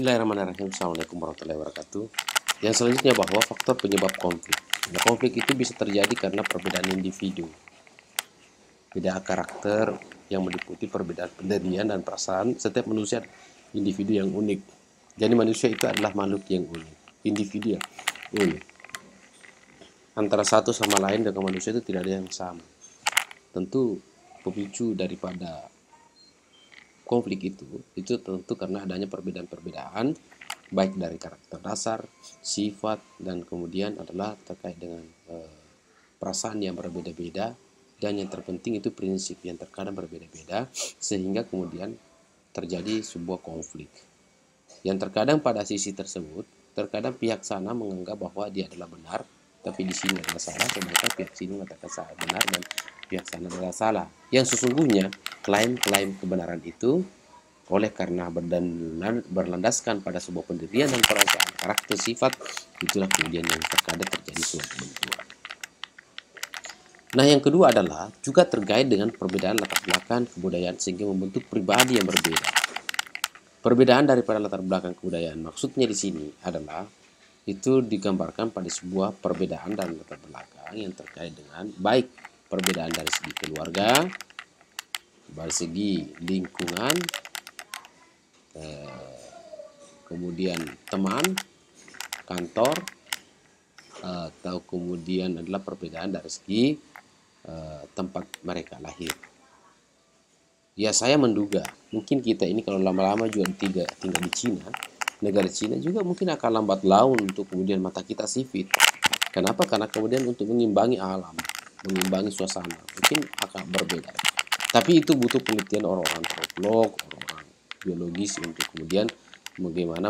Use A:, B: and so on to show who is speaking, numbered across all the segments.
A: Bismillahirrahmanirrahim. Assalamualaikum warahmatullahi wabarakatuh. Yang selanjutnya bahwa faktor penyebab konflik. Nah, konflik itu bisa terjadi karena perbedaan individu, beda karakter yang meliputi perbedaan pendirian dan perasaan. Setiap manusia individu yang unik. Jadi manusia itu adalah makhluk yang unik, individu yang unik. Antara satu sama lain dengan manusia itu tidak ada yang sama. Tentu pemicu daripada konflik itu tentu karena adanya perbedaan-perbedaan baik dari karakter dasar, sifat, dan kemudian adalah terkait dengan perasaan yang berbeda-beda, dan yang terpenting itu prinsip yang terkadang berbeda-beda sehingga kemudian terjadi sebuah konflik. Yang terkadang pada sisi tersebut, terkadang pihak sana menganggap bahwa dia adalah benar, tapi di sini adalah salah, sedangkan pihak sini mengatakan salah benar dan pihak sana adalah salah. Yang sesungguhnya klaim-klaim kebenaran itu oleh karena berlandaskan pada sebuah pendirian dan perasaan karakter sifat, itulah kemudian yang terkadang terjadi suatu benturan. Nah, yang kedua adalah juga terkait dengan perbedaan latar belakang kebudayaan sehingga membentuk pribadi yang berbeda. Perbedaan daripada latar belakang kebudayaan maksudnya di sini adalah itu digambarkan pada sebuah perbedaan dan latar belakang yang terkait dengan baik perbedaan dari segi keluarga, dari segi lingkungan, kemudian teman, kantor, atau kemudian adalah perbedaan dari segi tempat mereka lahir. Ya, saya menduga mungkin kita ini kalau lama-lama juga tinggal di Cina, negara Cina juga mungkin akan lambat laun untuk kemudian mata kita sipit. Kenapa? Karena kemudian untuk mengimbangi alam, mengimbangi suasana, mungkin akan berbeda. Tapi itu butuh penelitian orang-orang antropolog, orang-orang biologis untuk kemudian bagaimana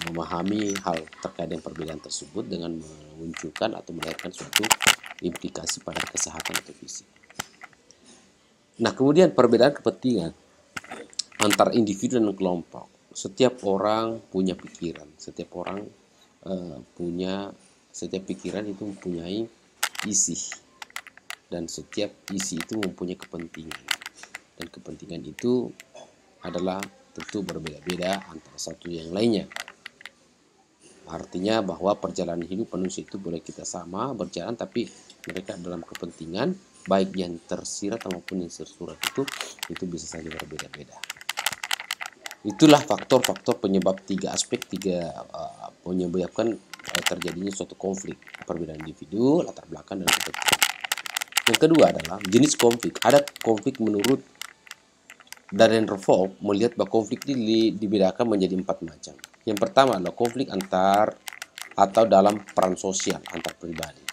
A: memahami hal terkait dengan perbedaan tersebut dengan memunculkan atau melahirkan suatu implikasi pada kesehatan atau fisik. Nah, kemudian perbedaan kepentingan antar individu dan kelompok. Setiap orang punya pikiran, setiap orang setiap pikiran itu mempunyai isi, dan setiap isi itu mempunyai kepentingan, dan kepentingan itu adalah tentu berbeda-beda antara satu yang lainnya. Artinya bahwa perjalanan hidup manusia itu boleh kita sama berjalan, tapi mereka dalam kepentingan baik yang tersirat maupun yang tersurat itu bisa saja berbeda-beda. Itulah faktor-faktor penyebab menyebabkan terjadinya suatu konflik, perbedaan individu, latar belakang, dan kepentingan. Yang kedua adalah jenis konflik. Ada konflik menurut Darren Revolve melihat bahwa konflik ini dibedakan menjadi 4 macam. Yang pertama adalah konflik antar atau dalam peran sosial antar pribadi.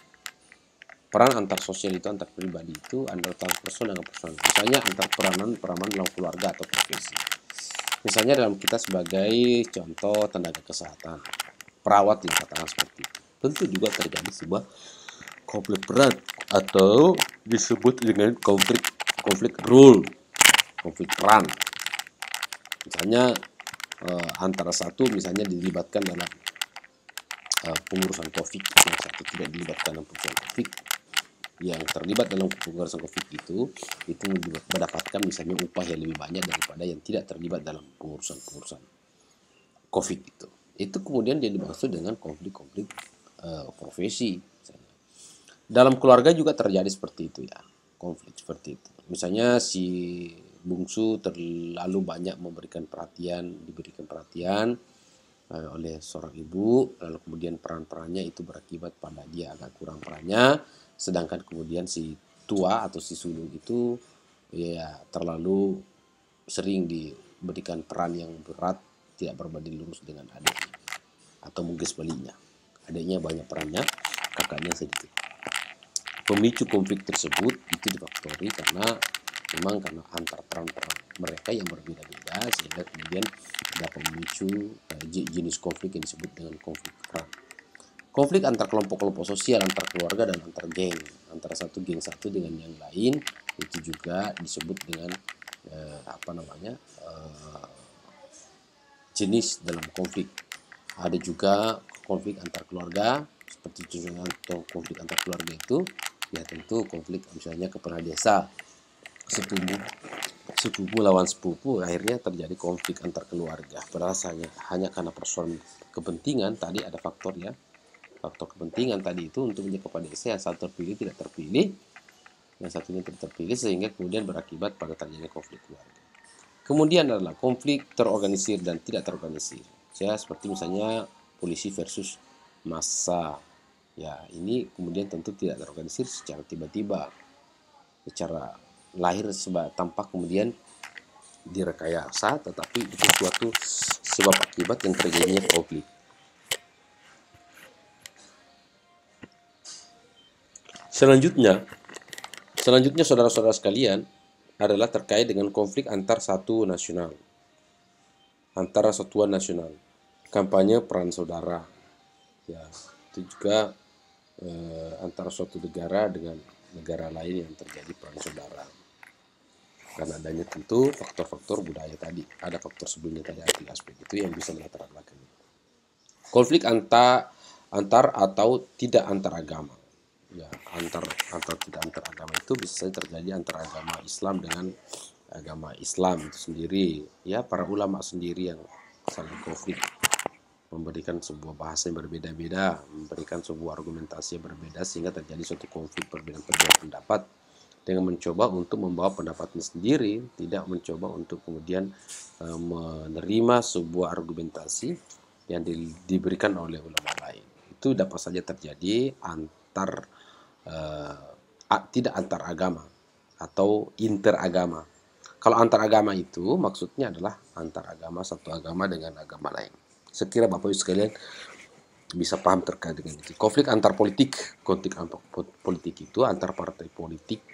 A: Peran antar sosial itu antar pribadi itu antara person dengan person. Misalnya antar peranan dalam keluarga atau profesi. Misalnya dalam kita sebagai contoh tenaga kesehatan, perawat yang katakan seperti itu. Tentu juga terjadi sebuah konflik peran atau disebut dengan konflik role, konflik peran. Misalnya antara satu misalnya dilibatkan dalam pengurusan COVID, yang satu tidak dilibatkan dalam pengurusan COVID. Yang terlibat dalam pengurusan COVID itu mendapatkan misalnya upah yang lebih banyak daripada yang tidak terlibat dalam pengurusan COVID itu. Itu kemudian dia dimaksud dengan konflik profesi. Misalnya. Dalam keluarga juga terjadi seperti itu ya, konflik seperti itu. Misalnya si bungsu terlalu banyak diberikan perhatian oleh seorang ibu, lalu kemudian peran-perannya itu berakibat pada dia agak kurang perannya, sedangkan kemudian si tua atau si sulung itu ya terlalu sering diberikan peran yang berat, tidak berbanding lurus dengan adiknya, atau mungkin sebaliknya, adiknya banyak perannya, kakaknya sedikit. Pemicu konflik tersebut itu difaktori karena antar peran-peran mereka yang berbeda-beda sehingga kemudian dapat memicu jenis konflik yang disebut dengan konflik peran. Konflik antar kelompok-kelompok sosial, antar keluarga, dan antar geng, antara satu geng satu dengan yang lain itu juga disebut dengan jenis dalam konflik. Ada juga konflik antar keluarga, seperti contoh konflik antar keluarga itu ya tentu konflik misalnya kepala desa setubuh sepupu lawan sepupu, akhirnya terjadi konflik antar keluarga. Padahal hanya karena persoalan kepentingan. Tadi ada faktor ya, faktor kepentingan tadi itu untuk menjaga pada yang satu terpilih tidak terpilih, yang satunya tidak terpilih, sehingga kemudian berakibat pada terjadi konflik keluarga. Kemudian adalah konflik terorganisir dan tidak terorganisir. Ya, seperti misalnya polisi versus massa. Ya, ini kemudian tentu tidak terorganisir secara tiba-tiba, secara lahir tampak kemudian direkayasa, tetapi itu suatu sebab akibat yang terjadinya konflik. Selanjutnya saudara-saudara sekalian adalah terkait dengan konflik antara satuan nasional, kampanye peran saudara. Ya, itu juga antara suatu negara dengan negara lain yang terjadi peran saudara. Karena adanya tentu faktor-faktor budaya tadi, ada faktor sebelumnya tadi, arti aspek itu yang bisa melatar belakangi. Konflik antar atau tidak antar agama. Ya, antar tidak antar agama itu bisa saja terjadi antara agama Islam dengan agama Islam itu sendiri. Ya, para ulama sendiri yang saling konflik, memberikan sebuah bahasa yang berbeda-beda, memberikan sebuah argumentasi yang berbeda, sehingga terjadi suatu konflik perbedaan pendapat, dengan mencoba untuk membawa pendapatnya sendiri, tidak mencoba untuk kemudian menerima sebuah argumentasi yang diberikan oleh ulama lain. Itu dapat saja terjadi tidak antar agama atau interagama. Kalau antar agama itu maksudnya adalah antar agama, satu agama dengan agama lain. Sekira Bapak Ibu sekalian bisa paham terkait dengan itu. Konflik antar politik itu antar partai politik,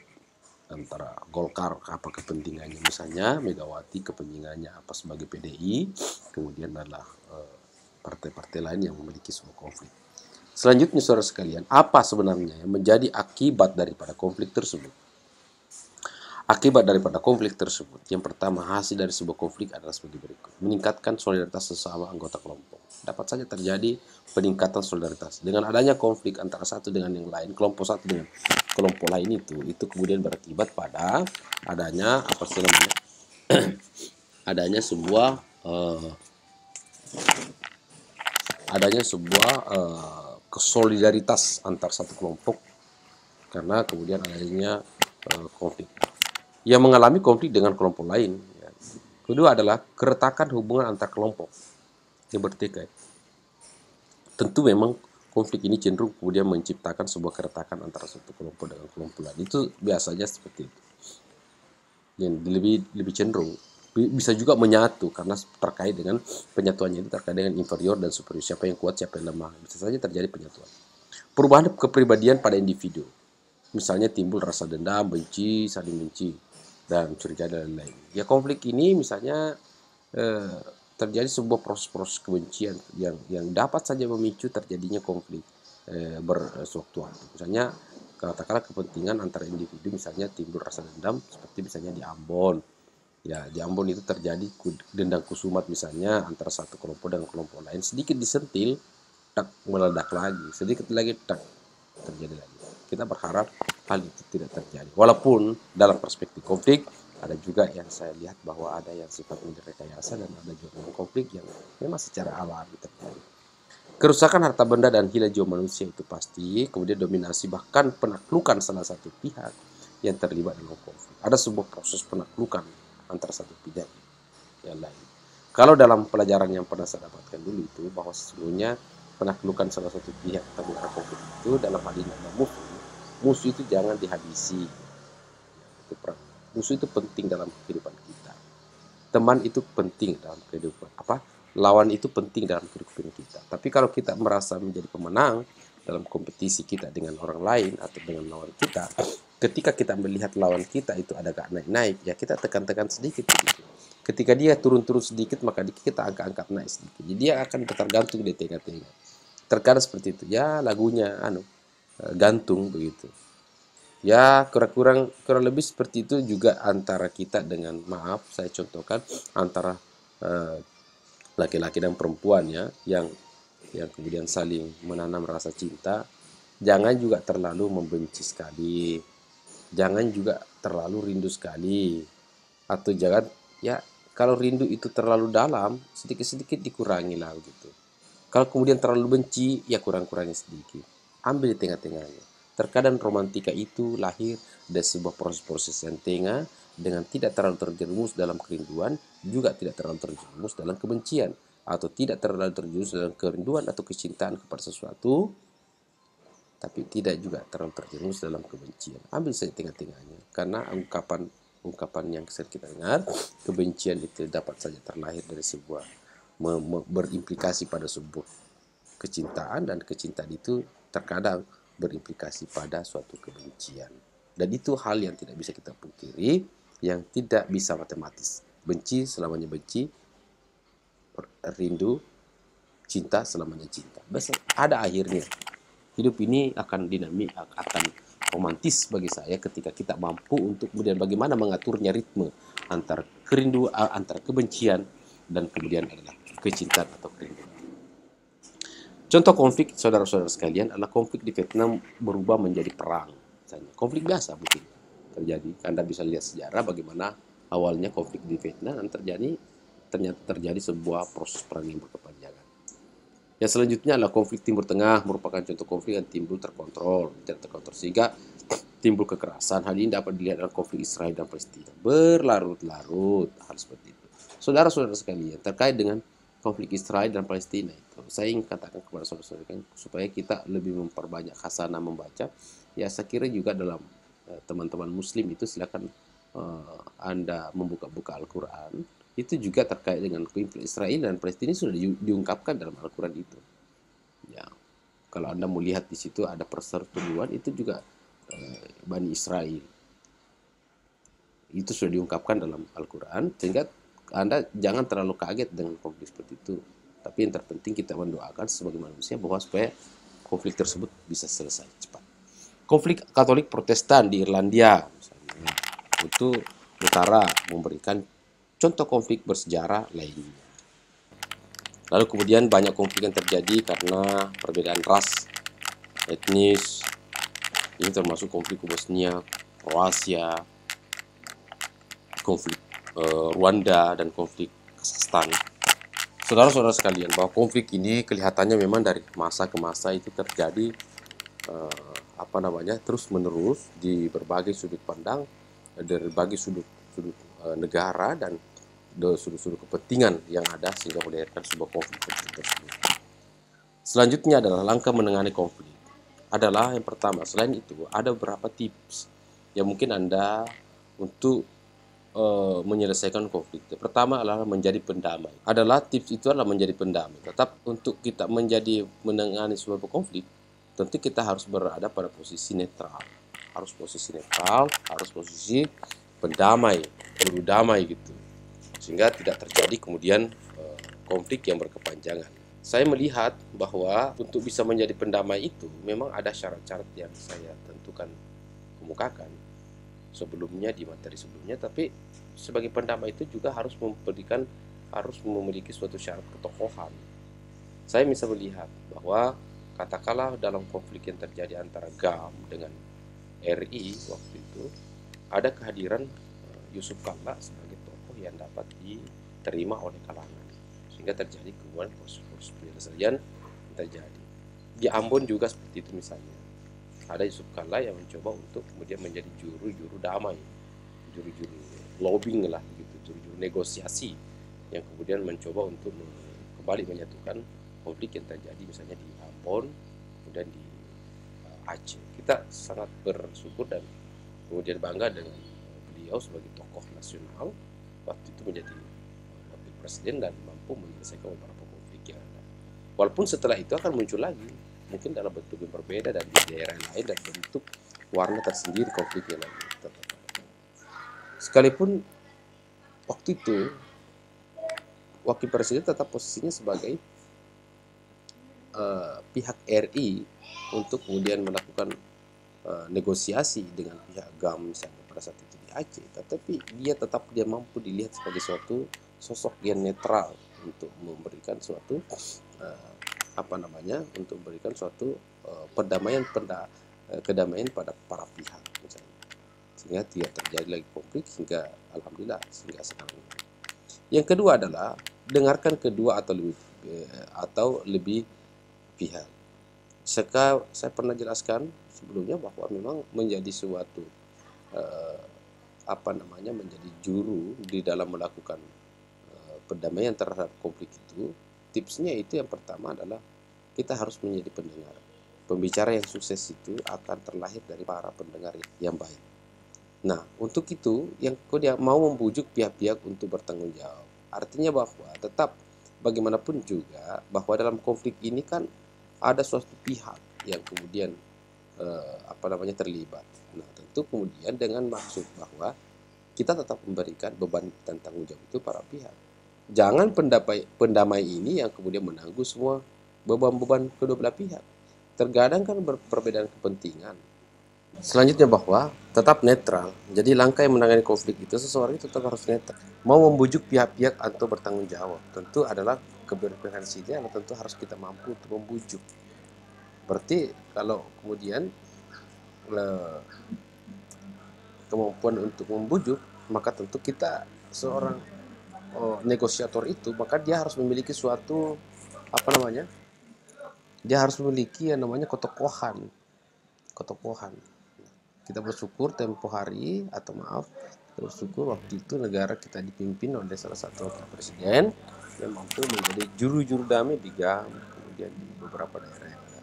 A: antara Golkar apa kepentingannya, misalnya Megawati kepentingannya apa sebagai PDI, kemudian adalah partai-partai lain yang memiliki sebuah konflik. Selanjutnya saudara sekalian, apa sebenarnya yang menjadi akibat daripada konflik tersebut? Akibat daripada konflik tersebut, yang pertama, hasil dari sebuah konflik adalah sebagai berikut: meningkatkan solidaritas sesama anggota kelompok. Dapat saja terjadi peningkatan solidaritas dengan adanya konflik antara satu dengan yang lain, kelompok satu dengan kelompok lain, itu kemudian berakibat pada adanya adanya sebuah kesolidaritas antar satu kelompok karena kemudian adanya konflik yang mengalami konflik dengan kelompok lain. Ya. Kedua adalah keretakan hubungan antar kelompok yang bertikai. Tentu memang konflik ini cenderung kemudian menciptakan sebuah keretakan antara satu kelompok dengan kelompok lain. Itu biasanya seperti itu. Yang lebih cenderung bisa juga menyatu karena terkait dengan penyatuannya itu terkait dengan inferior dan superior, siapa yang kuat siapa yang lemah, bisa saja terjadi penyatuan. Perubahan kepribadian pada individu, misalnya timbul rasa dendam, benci, saling benci, dan curiga dan lain-lain. Ya, konflik ini misalnya terjadi sebuah proses-proses kebencian yang dapat saja memicu terjadinya konflik bersewaktu-waktu. Misalnya katakanlah kepentingan antara individu, misalnya timbul rasa dendam, seperti misalnya di Ambon. Ya, di Ambon itu terjadi dendang kusumat misalnya antara satu kelompok dengan kelompok lain, sedikit disentil, tak meledak lagi, sedikit lagi tak terjadi lagi. Kita berharap hal itu tidak terjadi. Walaupun dalam perspektif konflik ada juga yang saya lihat bahwa ada yang sifatnya direkayasa dan ada juga konflik yang memang secara alami terjadi. Kerusakan harta benda dan hilang jiwa manusia itu pasti, kemudian dominasi bahkan penaklukan salah satu pihak yang terlibat dalam konflik. Ada sebuah proses penaklukan antara satu pihak yang lain. Kalau dalam pelajaran yang pernah saya dapatkan dulu itu bahwa sesungguhnya penaklukan salah satu pihak terlibat konflik itu dalam hal ini ada musuh itu jangan dihabisi. Musuh itu penting dalam kehidupan kita. Teman itu penting dalam kehidupan lawan itu penting dalam kehidupan kita. Tapi kalau kita merasa menjadi pemenang dalam kompetisi kita dengan orang lain atau dengan lawan kita, ketika kita melihat lawan kita itu ada gak naik-naik, ya kita tekan-tekan sedikit begitu. Ketika dia turun-turun sedikit, maka kita angkat-angkat naik sedikit. Jadi dia akan tergantung di tengah-tengah. Terkadang seperti itu. Ya, lagunya gantung begitu. Ya, kurang lebih seperti itu juga antara kita dengan, maaf saya contohkan, antara laki-laki dan perempuan ya, yang kemudian saling menanam rasa cinta. Jangan juga terlalu membenci sekali, jangan juga terlalu rindu sekali. atau jangan ya, kalau rindu itu terlalu dalam sedikit-sedikit dikurangi lah gitu. Kalau kemudian terlalu benci ya kurang-kurangi sedikit, ambil di tengah-tengahnya. Terkadang romantika itu lahir dari sebuah proses-proses yang tengah, dengan tidak terlalu terjerumus dalam kerinduan, juga tidak terlalu terjerumus dalam kebencian, atau tidak terlalu terjerumus dalam kerinduan atau kecintaan kepada sesuatu, tapi tidak juga terlalu terjerumus dalam kebencian. Ambil saja tengah-tengahnya, karena ungkapan yang sering kita dengar, kebencian itu dapat saja terlahir dari sebuah berimplikasi pada sebuah kecintaan, dan kecintaan itu terkadang berimplikasi pada suatu kebencian. Dan itu hal yang tidak bisa kita pungkiri, yang tidak bisa matematis. Benci selamanya benci, rindu, cinta selamanya cinta. Besar ada akhirnya. Hidup ini akan dinamik, akan romantis bagi saya ketika kita mampu untuk kemudian bagaimana mengaturnya ritme antara kerinduan, antara kebencian, dan kemudian adalah kecintaan atau kerinduan. Contoh konflik saudara-saudara sekalian adalah konflik di Vietnam berubah menjadi perang. Misalnya, konflik biasa mungkin terjadi. Anda bisa lihat sejarah bagaimana awalnya konflik di Vietnam dan ternyata terjadi sebuah proses perang yang berkepanjangan. Yang selanjutnya adalah konflik Timur Tengah, merupakan contoh konflik yang timbul tidak terkontrol, sehingga timbul kekerasan. Hal ini dapat dilihat dalam konflik Israel dan Palestina. Berlarut-larut hal seperti itu. Saudara-saudara sekalian, terkait dengan konflik Israel dan Palestina itu, saya ingin katakan kepada saudara-saudara supaya kita lebih memperbanyak khasanah membaca. Ya, saya kira juga dalam teman-teman Muslim itu silakan Anda membuka-buka Al-Quran. Itu juga terkait dengan konflik Israel dan Palestina sudah diungkapkan dalam Al-Quran itu. Ya, kalau Anda melihat di situ ada perseteruan itu juga Bani Israel. Itu sudah diungkapkan dalam Al-Quran, sehingga Anda jangan terlalu kaget dengan konflik seperti itu. Tapi yang terpenting kita mendoakan sebagai manusia bahwa supaya konflik tersebut bisa selesai cepat. Konflik Katolik Protestan di Irlandia misalnya, itu utara memberikan contoh konflik bersejarah lainnya. Lalu kemudian banyak konflik yang terjadi karena perbedaan ras, etnis. Ini termasuk konflik Bosnia, Kroasia, konflik Rwanda, dan konflik Kazakhstan. Saudara-saudara sekalian, bahwa konflik ini kelihatannya memang dari masa ke masa itu terjadi terus-menerus di berbagai sudut pandang, dari berbagai sudut negara dan sudut-sudut kepentingan yang ada, sehingga melahirkan sebuah konflik tersebut. Selanjutnya adalah langkah menangani konflik. Adalah yang pertama, selain itu ada beberapa tips yang mungkin Anda untuk menyelesaikan konflik. Pertama adalah menjadi pendamai. Tips itu adalah menjadi pendamai. Tetap untuk kita menangani sebuah konflik, tentu kita harus berada pada posisi netral. Harus posisi netral, harus posisi pendamai, berdamai gitu. Sehingga tidak terjadi kemudian konflik yang berkepanjangan. Saya melihat bahwa untuk bisa menjadi pendamai itu memang ada syarat-syarat yang saya tentukan, kemukakan sebelumnya di materi sebelumnya, tapi sebagai pendamai itu juga harus memiliki suatu syarat ketokohan. Saya bisa melihat bahwa katakanlah dalam konflik yang terjadi antara GAM dengan RI waktu itu, ada kehadiran Yusuf Kalla sebagai tokoh yang dapat diterima oleh kalangan, sehingga terjadi kemudian proses penyelesaian terjadi. Di Ambon juga seperti itu misalnya. Ada Yusuf Kalla yang mencoba untuk kemudian menjadi juru damai, juru lobbying lah gitu, juru negosiasi, yang kemudian mencoba untuk kembali menyatukan konflik yang terjadi misalnya di Ambon, kemudian di Aceh. Kita sangat bersyukur dan kemudian bangga dengan beliau sebagai tokoh nasional waktu itu menjadi wakil presiden dan mampu menyelesaikan beberapa konflik yang ada. Walaupun setelah itu akan muncul lagi, mungkin dalam bentuk yang berbeda dan di daerah lain dan bentuk warna tersendiri konfliknya lagi. Sekalipun waktu itu wakil presiden tetap posisinya sebagai pihak RI untuk kemudian melakukan negosiasi dengan pihak GAM misalnya pada saat itu di Aceh, tetapi dia mampu dilihat sebagai suatu sosok yang netral untuk memberikan suatu kedamaian pada para pihak misalnya. sehingga tidak terjadi lagi konflik hingga alhamdulillah sehingga sekarang ini. Yang kedua adalah dengarkan kedua atau lebih pihak. Saya pernah jelaskan sebelumnya bahwa memang menjadi suatu menjadi juru di dalam melakukan perdamaian terhadap konflik itu, tipsnya itu yang pertama adalah kita harus menjadi pendengar. Pembicara yang sukses itu akan terlahir dari para pendengar yang baik. Nah, untuk itu yang kedua mau membujuk pihak-pihak untuk bertanggung jawab. Artinya bahwa tetap bagaimanapun juga bahwa dalam konflik ini kan ada suatu pihak yang kemudian terlibat. Nah, tentu kemudian dengan maksud bahwa kita tetap memberikan beban dan tanggung jawab itu para pihak. Jangan pendamai ini yang kemudian menanggung semua beban-beban kedua belah pihak. Terkadang kan perbedaan kepentingan. Selanjutnya bahwa tetap netral. Jadi langkah yang menangani konflik itu seseorang itu tetap harus netral. Mau membujuk pihak-pihak atau bertanggung jawab, tentu adalah keberpensinya, tentu harus kita mampu untuk membujuk. Berarti kalau kemudian kemampuan untuk membujuk, maka tentu kita seorang negosiator itu, maka dia harus memiliki suatu dia harus memiliki yang namanya ketokohan. Kita bersyukur tempo hari kita bersyukur waktu itu negara kita dipimpin oleh salah satu wakil presiden yang mampu menjadi juru-juru damai di GAM, kemudian di beberapa daerah yang ada.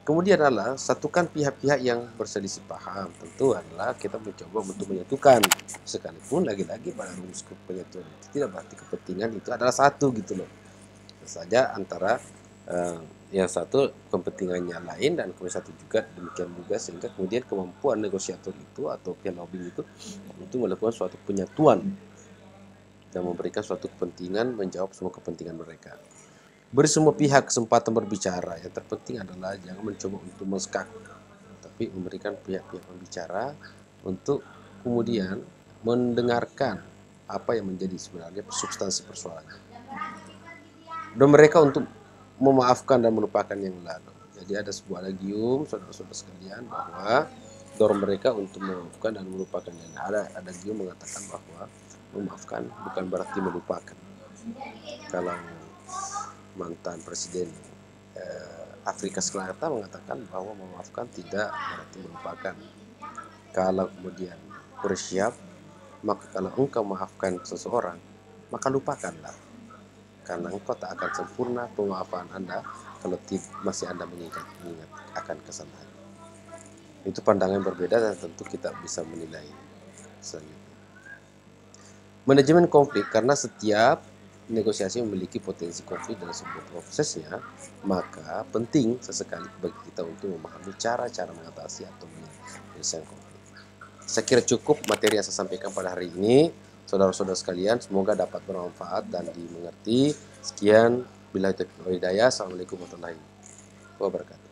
A: Kemudian adalah satukan pihak-pihak yang berselisih paham. Tentu adalah kita mencoba untuk menyatukan, sekalipun lagi-lagi pada rumus penyatuan itu tidak berarti kepentingan itu adalah satu gitu loh. Saja antara yang satu kepentingannya lain dan kemudian satu juga demikian juga, sehingga kemudian kemampuan negosiator itu atau pihak lobbying itu untuk melakukan suatu penyatuan dan memberikan suatu kepentingan, menjawab semua kepentingan mereka. Beri semua pihak kesempatan berbicara. Yang terpenting adalah jangan mencoba untuk menskak, tapi memberikan pihak-pihak berbicara untuk kemudian mendengarkan apa yang menjadi sebenarnya substansi persoalannya. Dan mereka untuk memaafkan dan melupakan yang lalu. Jadi ada sebuah agium, saudara-saudara sekalian, bahwa dorong mereka untuk memaafkan dan melupakan yang lalu. Ada agium mengatakan bahwa memaafkan bukan berarti melupakan. Kalau mantan presiden Afrika Selatan mengatakan bahwa memaafkan tidak berarti melupakan. Kalau kemudian bersiap, maka kalau engkau maafkan seseorang, maka lupakanlah. Karena engkau tak akan sempurna pemaafan Anda kalau masih Anda mengingat akan kesalahan. Itu pandangan berbeda dan tentu kita bisa menilai selanjutnya. Manajemen konflik, karena setiap negosiasi memiliki potensi konflik dalam sebuah prosesnya, maka penting sesekali bagi kita untuk memahami cara-cara mengatasi atau menyelesaikan konflik. Saya kira cukup materi yang saya sampaikan pada hari ini. Saudara-saudara sekalian, semoga dapat bermanfaat dan dimengerti. Sekian, billahi taufiq wal hidayah. Assalamualaikum warahmatullahi wabarakatuh.